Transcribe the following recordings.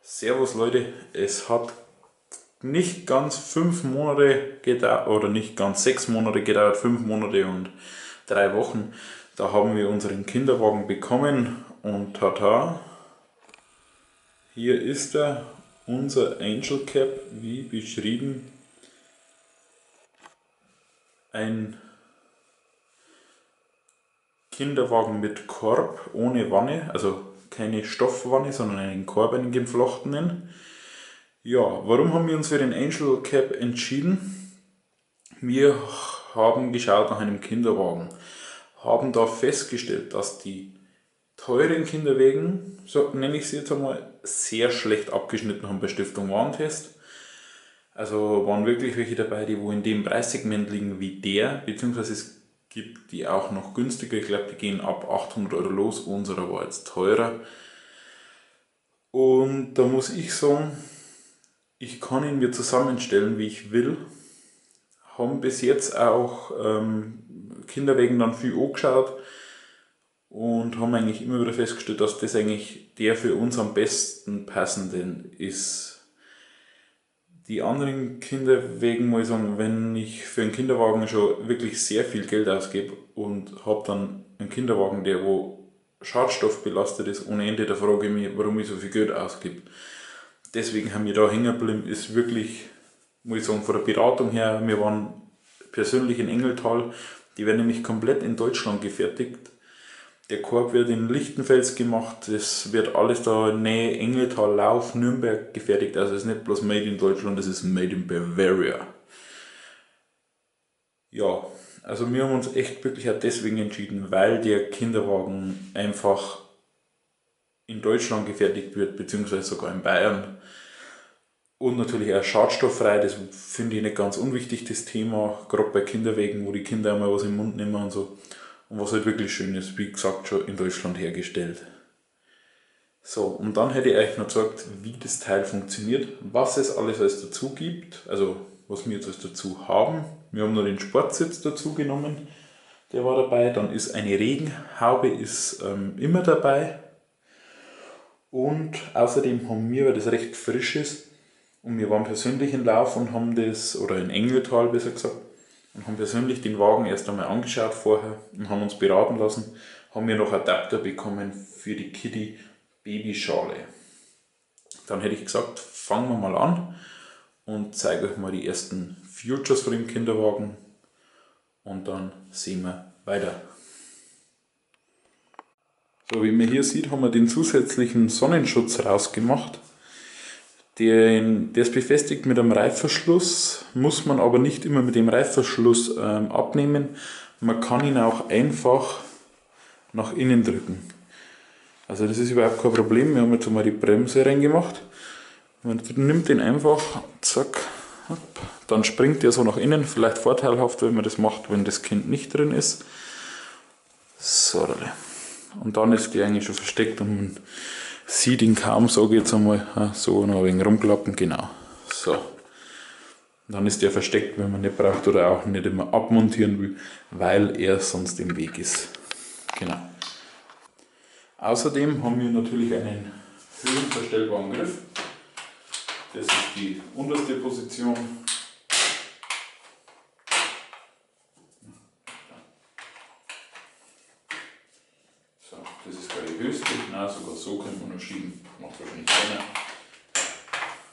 Servus Leute, es hat nicht ganz 5 Monate gedauert, oder nicht ganz 6 Monate gedauert, 5 Monate und 3 Wochen. Da haben wir unseren Kinderwagen bekommen und tata, hier ist er, unser Angel Cap, wie beschrieben. Ein Kinderwagen mit Korb, ohne Wanne, also keine Stoffwanne, sondern einen Korb, einen geflochtenen. Ja, warum haben wir uns für den Angel Cap entschieden? Wir haben geschaut nach einem Kinderwagen, haben da festgestellt, dass die teuren Kinderwagen, so nenne ich sie jetzt einmal, sehr schlecht abgeschnitten haben bei Stiftung Warentest. Also waren wirklich welche dabei, die wo in dem Preissegment liegen wie der, beziehungsweise es gibt die auch noch günstiger, ich glaube die gehen ab 800 Euro los, unserer war jetzt teurer. Und da muss ich sagen, ich kann ihn mir zusammenstellen, wie ich will. Haben bis jetzt auch Kinderwagen dann viel angeschaut und haben eigentlich immer wieder festgestellt, dass das eigentlich der für uns am besten passenden ist. Die anderen Kinderwagen, muss ich sagen, wenn ich für einen Kinderwagen schon wirklich sehr viel Geld ausgebe und habe dann einen Kinderwagen, der wo schadstoffbelastet ist, ohne Ende, da frage ich mich, warum ich so viel Geld ausgebe. Deswegen haben wir da hängen geblieben, ist wirklich, muss ich sagen, von der Beratung her, wir waren persönlich in Engeltal, die werden nämlich komplett in Deutschland gefertigt. Der Korb wird in Lichtenfels gemacht, das wird alles da in Nähe Engeltal, Lauf, Nürnberg gefertigt, also es ist nicht bloß Made in Deutschland, es ist Made in Bavaria. Ja, also wir haben uns echt wirklich auch deswegen entschieden, weil der Kinderwagen einfach in Deutschland gefertigt wird, beziehungsweise sogar in Bayern. Und natürlich auch schadstofffrei, das finde ich nicht ganz unwichtig, das Thema, gerade bei Kinderwagen, wo die Kinder einmal was im Mund nehmen und so. Und was halt wirklich schön ist, wie gesagt, schon in Deutschland hergestellt. So, und dann hätte ich euch noch gesagt, wie das Teil funktioniert, was es alles dazu gibt, also was wir jetzt alles dazu haben. Wir haben noch den Sportsitz dazu genommen, der war dabei. Dann ist eine Regenhaube ist immer dabei. Und außerdem haben wir, weil das recht frisch ist, und wir waren persönlich in Lauf und haben das, oder in Engeltal besser gesagt, und haben persönlich den Wagen erst einmal angeschaut vorher und haben uns beraten lassen, haben wir noch Adapter bekommen für die Kitty Babyschale. Dann hätte ich gesagt, fangen wir mal an und zeige euch mal die ersten Futures von dem Kinderwagen und dann sehen wir weiter. So, wie man hier sieht, haben wir den zusätzlichen Sonnenschutz rausgemacht. Der ist befestigt mit einem Reißverschluss, muss man aber nicht immer mit dem Reißverschluss abnehmen. Man kann ihn auch einfach nach innen drücken. Also das ist überhaupt kein Problem. Wir haben jetzt mal die Bremse reingemacht. Man nimmt den einfach, zack, dann springt der so nach innen. Vielleicht vorteilhaft, wenn man das macht, wenn das Kind nicht drin ist. So, und dann ist der eigentlich schon versteckt und man sieht ihn kaum, sage ich jetzt einmal, so noch ein wenig rumklappen, genau. So. Dann ist der versteckt, wenn man nicht braucht oder auch nicht immer abmontieren will, weil er sonst im Weg ist. Genau. Außerdem haben wir natürlich einen höhenverstellbaren Griff. Das ist die unterste Position. So, das ist gerade die höchste. Nein, sogar so könnte man noch schieben. Macht wahrscheinlich keiner.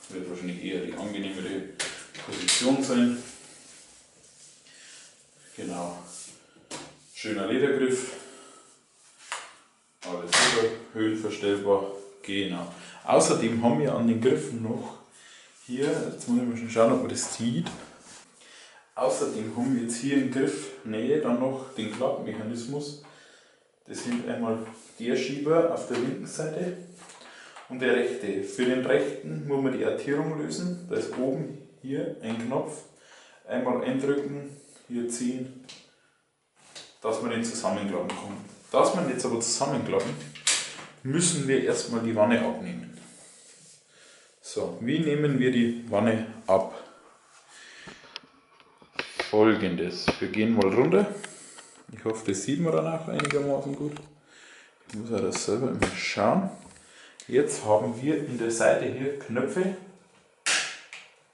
Wird wahrscheinlich eher die angenehmere Position sein. Genau. Schöner Ledergriff. Alles super, höhenverstellbar. Genau. Außerdem haben wir an den Griffen noch hier, jetzt muss ich mal schon schauen, ob man das sieht. Außerdem haben wir jetzt hier in Griffnähe dann noch den Klappmechanismus. Das sind einmal der Schieber auf der linken Seite und der rechte. Für den rechten muss man die Artierung lösen. Da ist oben hier ein Knopf. Einmal eindrücken, hier ziehen, dass man den zusammenklappen kann. Dass man jetzt aber zusammenklappen, müssen wir erstmal die Wanne abnehmen. So, wie nehmen wir die Wanne ab? Folgendes, wir gehen mal runter. Ich hoffe, das sieht man dann auch einigermaßen gut. Ich muss ja das selber immer schauen. Jetzt haben wir in der Seite hier Knöpfe.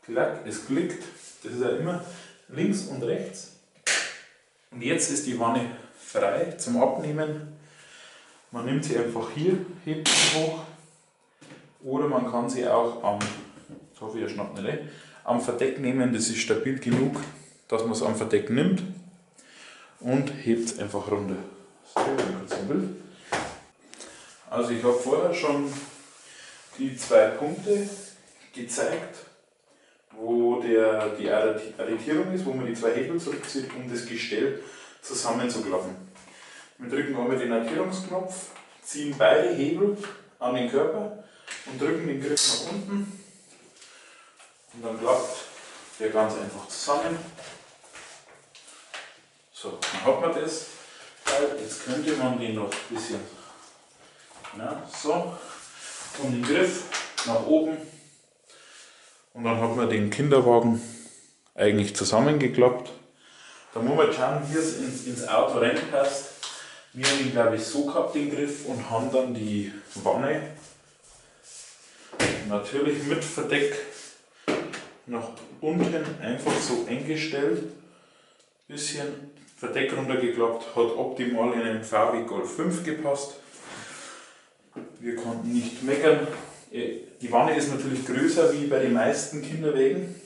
Klack, es klickt. Das ist ja immer links und rechts. Und jetzt ist die Wanne frei zum Abnehmen. Man nimmt sie einfach hier, hebt sie hoch. Oder man kann sie auch am, ich hoffe ihr schnappt nicht, am Verdeck nehmen. Das ist stabil genug, dass man es am Verdeck nimmt. Und hebt es einfach runter. So, kurz ein Bild. Also ich habe vorher schon die 2 Punkte gezeigt, wo die Arretierung ist, wo man die 2 Hebel zurückzieht, um das Gestell zusammenzuklappen. Wir drücken einmal den Arretierungsknopf, ziehen beide Hebel an den Körper und drücken den Griff nach unten und dann klappt der ganz einfach zusammen. So, dann hat man das. Jetzt könnte man den noch ein bisschen, so, und den Griff nach oben und dann hat man den Kinderwagen eigentlich zusammengeklappt. Da muss man schauen, wie es ins Auto reinpasst. Wir haben ihn, glaube ich, so gehabt, den Griff, und haben dann die Wanne natürlich mit Verdeck nach unten einfach so eingestellt. Bisschen Verdeck runtergeklappt, hat optimal in einen VW Golf 5 gepasst. Wir konnten nicht meckern. Die Wanne ist natürlich größer wie bei den meisten Kinderwägen,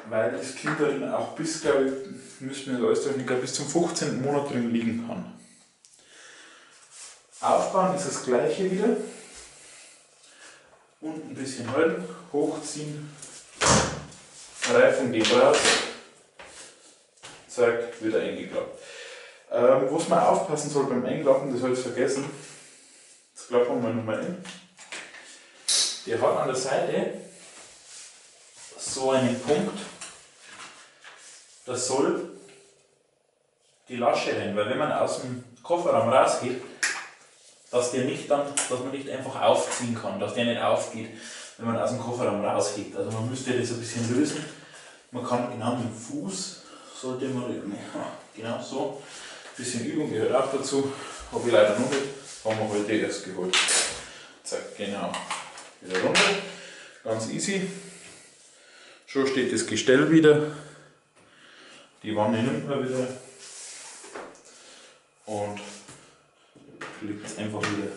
weil das Kind darin auch bis, glaube ich, müssen wir alles bis zum 15. Monat drin liegen kann. Aufbauen ist das gleiche wieder. Unten ein bisschen halten, hochziehen, Reifung geht raus, zack, wieder eingeklappt. Was man aufpassen soll beim Einklappen, das habe ich vergessen. Jetzt klappen wir nochmal ein. Der hat an der Seite so einen Punkt, da soll die Lasche rein, weil wenn man aus dem Kofferraum rausgeht, dass man nicht einfach aufziehen kann, dass der nicht aufgeht, wenn man aus dem Kofferraum raushebt. Also man müsste das ein bisschen lösen. Man kann genau mit dem Fuß, sollte man üben, genau so. Ein bisschen Übung gehört auch dazu, habe ich leider noch nicht, haben wir heute erst geholt. Zack, genau, wieder runter, ganz easy. Schon steht das Gestell wieder, die Wanne nimmt man wieder und legt es einfach wieder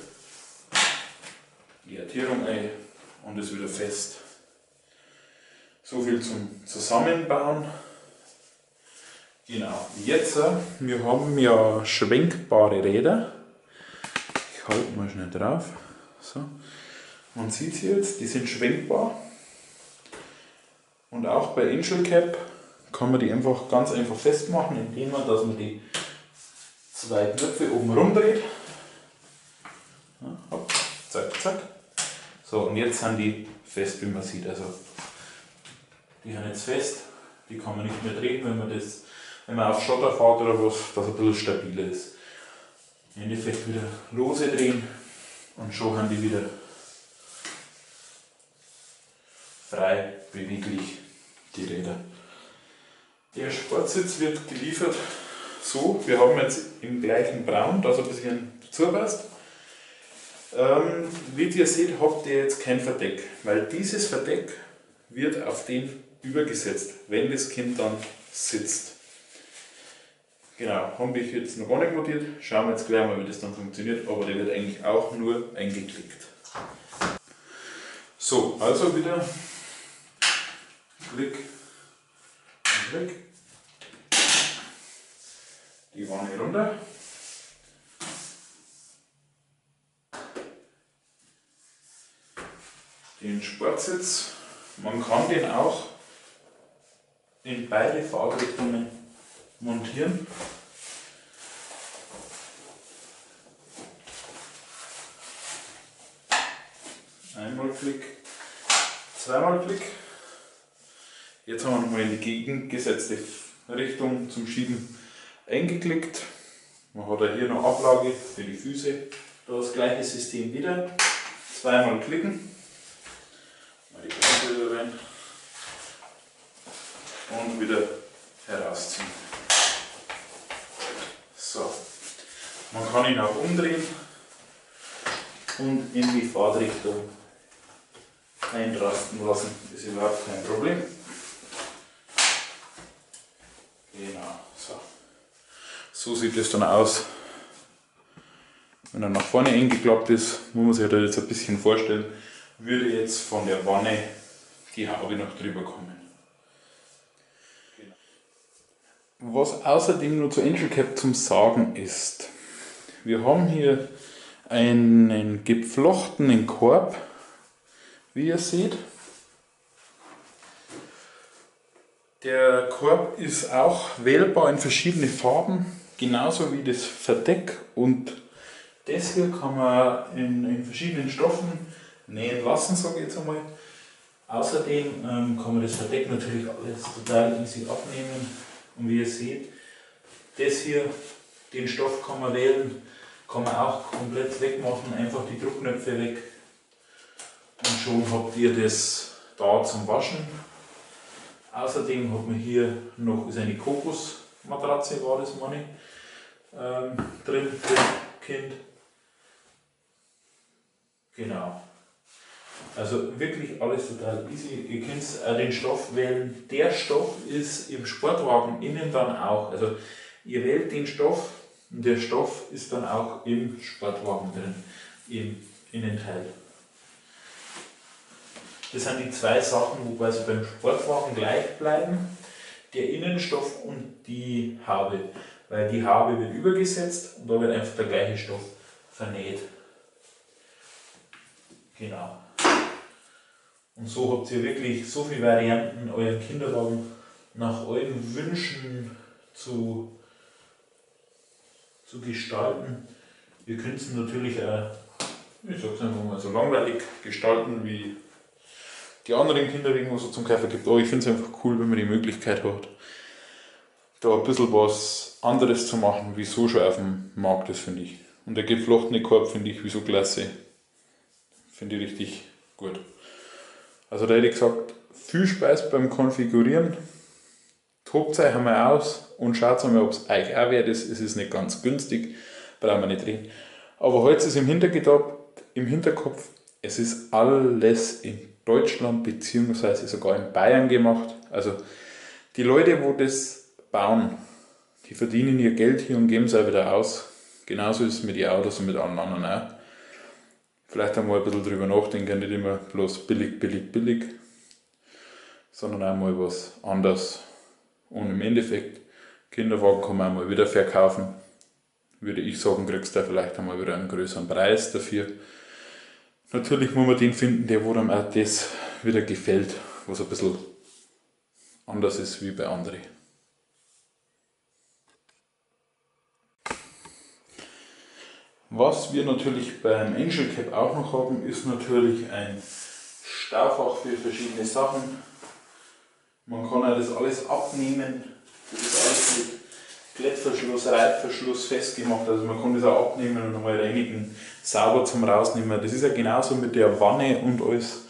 die Arretierung ein und ist wieder fest. So viel zum Zusammenbauen. Genau, jetzt, wir haben ja schwenkbare Räder. Ich halte mal schnell drauf. So. Man sieht sie jetzt, die sind schwenkbar. Und auch bei Angel Cap kann man die einfach ganz einfach festmachen, indem man, dass man die 2 Knöpfe oben rumdreht. Ja, hopp, zack, zack. So, und jetzt sind die fest, wie man sieht. Also, die sind jetzt fest, die kann man nicht mehr drehen, wenn man auf Schotter fährt oder was, dass ein bisschen stabiler ist. Im Endeffekt wieder lose drehen und schon haben die wieder frei beweglich, die Räder. Der Sportsitz wird geliefert so, wir haben jetzt im gleichen Braun, dass er ein bisschen dazu passt. Wie ihr seht, habt ihr jetzt kein Verdeck, weil dieses Verdeck wird auf den übergesetzt, wenn das Kind dann sitzt. Genau, habe ich jetzt noch gar nicht montiert, schauen wir jetzt gleich mal, wie das dann funktioniert, aber der wird eigentlich auch nur eingeklickt. So, also wieder Klick und Klick, die Wanne runter. Den Sportsitz, man kann den auch in beide Fahrtrichtungen montieren. Einmal Klick, zweimal Klick. Jetzt haben wir nochmal in die gegengesetzte Richtung zum Schieben eingeklickt. Man hat ja hier noch Ablage für die Füße. Da das gleiche System wieder. Zweimal klicken. Mal die Füße rein. Und wieder herausziehen. So. Man kann ihn auch umdrehen und in die Fahrtrichtung einrasten lassen. Das ist überhaupt kein Problem. Genau, so. So sieht es dann aus, wenn er nach vorne eingeklappt ist. Muss man sich da jetzt ein bisschen vorstellen, würde jetzt von der Wanne die Haube noch drüber kommen. Was außerdem nur zur Angel Cap zum Sagen ist, wir haben hier einen geflochtenen Korb, wie ihr seht. Der Korb ist auch wählbar in verschiedene Farben, genauso wie das Verdeck, und das hier kann man in verschiedenen Stoffen nähen lassen, sage ich jetzt einmal. Außerdem kann man das Verdeck natürlich alles total easy abnehmen, und wie ihr seht, das hier, den Stoff kann man wählen, kann man auch komplett wegmachen, einfach die Druckknöpfe weg und schon habt ihr das da zum Waschen. Außerdem hat man hier noch ist eine Kokosmatratze, war das meine, drin für das Kind. Genau. Also wirklich alles total easy. Ihr könnt auch den Stoff wählen. Der Stoff ist im Sportwagen innen dann auch. Also ihr wählt den Stoff und der Stoff ist dann auch im Sportwagen drin, im Innenteil. Das sind die zwei Sachen, wo quasi beim Sportwagen gleich bleiben. Der Innenstoff und die Haube. Weil die Haube wird übergesetzt und da wird einfach der gleiche Stoff vernäht. Genau. Und so habt ihr wirklich so viele Varianten, euren Kinderwagen nach euren Wünschen zu gestalten. Ihr könnt es natürlich auch, ich sag's einfach mal, so langweilig gestalten wie die anderen Kinderwagen, was es zum Kaufen gibt. Aber ich finde es einfach cool, wenn man die Möglichkeit hat, da ein bisschen was anderes zu machen, wie so schon auf dem Markt ist, finde ich. Und der geflochtene Korb finde ich wieso klasse. Finde ich richtig gut. Also da hätte ich gesagt, viel Spaß beim Konfigurieren. Tobt euch einmal aus und schaut einmal, ob es euch auch wert ist. Es ist nicht ganz günstig, brauchen wir nicht reden. Aber heute ist im Hinterkopf, es ist alles in Deutschland bzw. sogar in Bayern gemacht. Also die Leute, wo das bauen, die verdienen ihr Geld hier und geben es auch wieder aus. Genauso ist es mit den Autos und mit allen anderen auch. Vielleicht einmal ein bisschen drüber nachdenken, nicht immer bloß billig, billig, billig, sondern auch mal was anderes. Und im Endeffekt, Kinderwagen kann man auch mal wieder verkaufen. Würde ich sagen, kriegst du vielleicht einmal wieder einen größeren Preis dafür. Natürlich muss man den finden, der wo dann auch das wieder gefällt, was ein bisschen anders ist wie bei anderen. Was wir natürlich beim Angel Cap auch noch haben, ist natürlich ein Staufach für verschiedene Sachen. Man kann auch das alles abnehmen. Das ist alles mit Klettverschluss, Reibverschluss festgemacht. Also man kann das auch abnehmen und nochmal reinigen, sauber zum Rausnehmen. Das ist ja genauso mit der Wanne und alles.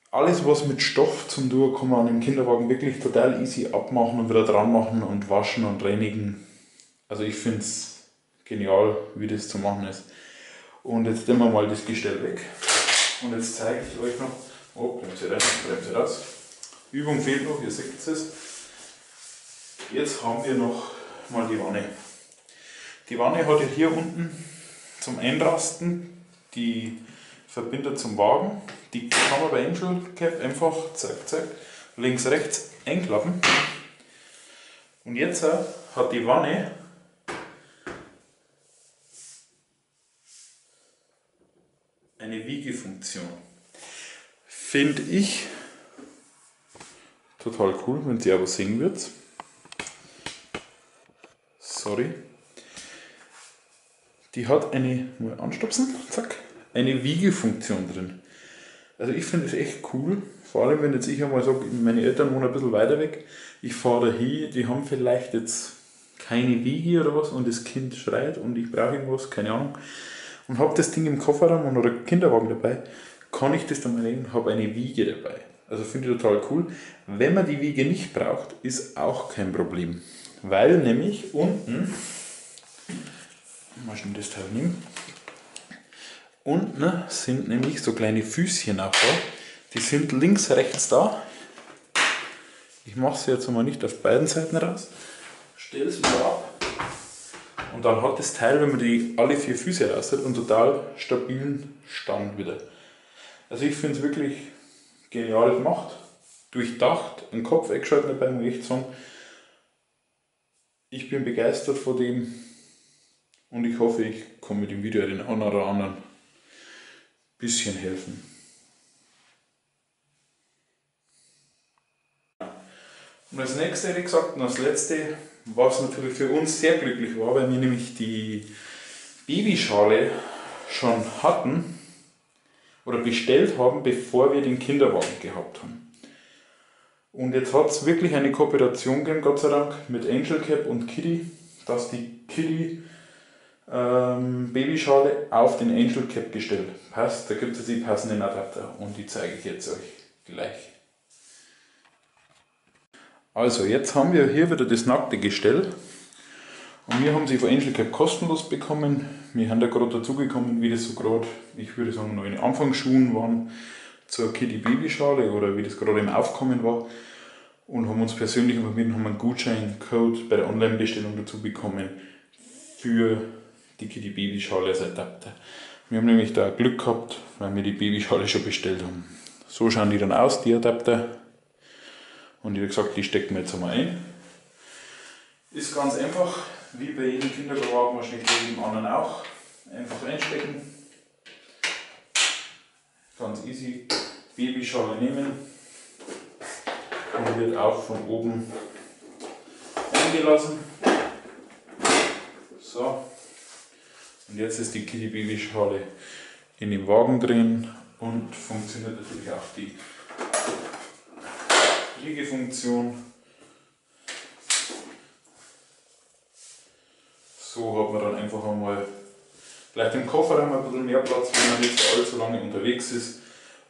Alles was mit Stoff zum tun, kann man an dem Kinderwagen wirklich total easy abmachen und wieder dran machen und waschen und reinigen. Also ich finde es genial, wie das zu machen ist. Und jetzt nehmen wir mal das Gestell weg. Und jetzt zeige ich euch noch, oh, Bremse rein, Bremse raus. Übung fehlt noch, ihr seht es. Jetzt haben wir noch mal die Wanne. Die Wanne hat ja hier unten zum Einrasten die Verbinder zum Wagen. Die kann man bei Angel Cap einfach zack, zack, links, rechts einklappen. Und jetzt hat die Wanne eine Wiegefunktion. Finde ich total cool, wenn ihr aber sehen wird. Sorry. Die hat eine, mal anstupsen, zack, eine Wiegefunktion drin. Also ich finde es echt cool, vor allem wenn jetzt ich einmal sage, meine Eltern wohnen ein bisschen weiter weg, ich fahre da hin, die haben vielleicht jetzt keine Wiege oder was und das Kind schreit und ich brauche irgendwas, keine Ahnung, und habe das Ding im Kofferraum und oder Kinderwagen dabei, kann ich das dann mal nehmen, habe eine Wiege dabei. Also finde ich total cool. Wenn man die Wiege nicht braucht, ist auch kein Problem, weil nämlich unten Mal schnell das Teil nehmen. Unten sind nämlich so kleine Füßchen auch da. Die sind links, rechts da. Ich mache sie jetzt mal nicht auf beiden Seiten raus. Stelle es wieder ab. Und dann hat das Teil, wenn man die alle 4 Füße raus hat, einen total stabilen Stand wieder. Also ich finde es wirklich genial gemacht. Durchdacht, einen Kopf eingeschaltet dabei, muss ich echt sagen. Ich bin begeistert von dem und ich hoffe, ich kann mit dem Video den einen oder anderen ein bisschen helfen. Und als nächstes hätte ich gesagt, und als letzte, was natürlich für uns sehr glücklich war, weil wir nämlich die Babyschale schon hatten oder bestellt haben, bevor wir den Kinderwagen gehabt haben. Und jetzt hat es wirklich eine Kooperation gegeben, Gott sei Dank, mit Angel Cap und Kitty, dass die Kitty Babyschale auf den Angel Cap gestellt passt. Da gibt es die passenden Adapter und die zeige ich jetzt euch gleich. Also jetzt haben wir hier wieder das nackte Gestell und wir haben sie von Angel Cap kostenlos bekommen. Wir haben da gerade dazugekommen, wie das so gerade, ich würde sagen, noch in den Anfangsschuhen waren zur Kitty Babyschale oder wie das gerade im Aufkommen war und haben uns persönlich informiert und haben einen Gutscheincode bei der Online-Bestellung dazu bekommen für die Kitty Babyschale als Adapter. Wir haben nämlich da Glück gehabt, weil wir die Babyschale schon bestellt haben. So schauen die dann aus, die Adapter. Und ich habe gesagt, die stecken wir jetzt einmal ein. Ist ganz einfach, wie bei jedem Kinderwagen, wahrscheinlich bei jedem anderen auch. Einfach einstecken. Ganz easy. Babyschale nehmen. Und wird auch von oben eingelassen. So. Und jetzt ist die Kitty Babyschale in dem Wagen drin und funktioniert natürlich auch die Liegefunktion. So hat man dann einfach einmal vielleicht im Kofferraum ein bisschen mehr Platz, wenn man nicht allzu lange unterwegs ist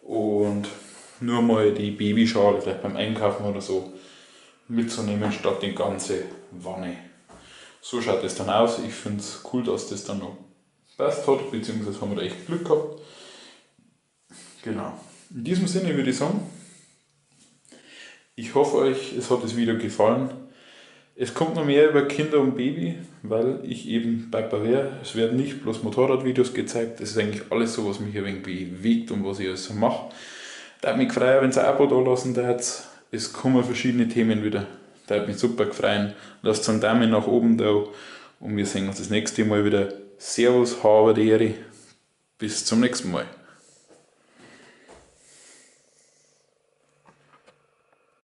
und nur mal die Babyschale vielleicht beim Einkaufen oder so mitzunehmen statt die ganze Wanne. So schaut es dann aus. Ich finde es cool, dass das dann noch passt hat, beziehungsweise haben wir da echt Glück gehabt. Genau. In diesem Sinne würde ich sagen, ich hoffe euch, es hat das Video gefallen. Es kommt noch mehr über Kinder und Baby, weil ich eben Papa wäre. Es werden nicht bloß Motorradvideos gezeigt, das ist eigentlich alles so, was mich ein wenig bewegt und was ich alles so mache. Da würde mich freuen, wenn ihr ein Abo da lassen würdet. Es kommen verschiedene Themen wieder. Da würde mich super freuen. Lasst einen Daumen nach oben da und wir sehen uns das nächste Mal wieder. Servus, habe die Ehre. Bis zum nächsten Mal.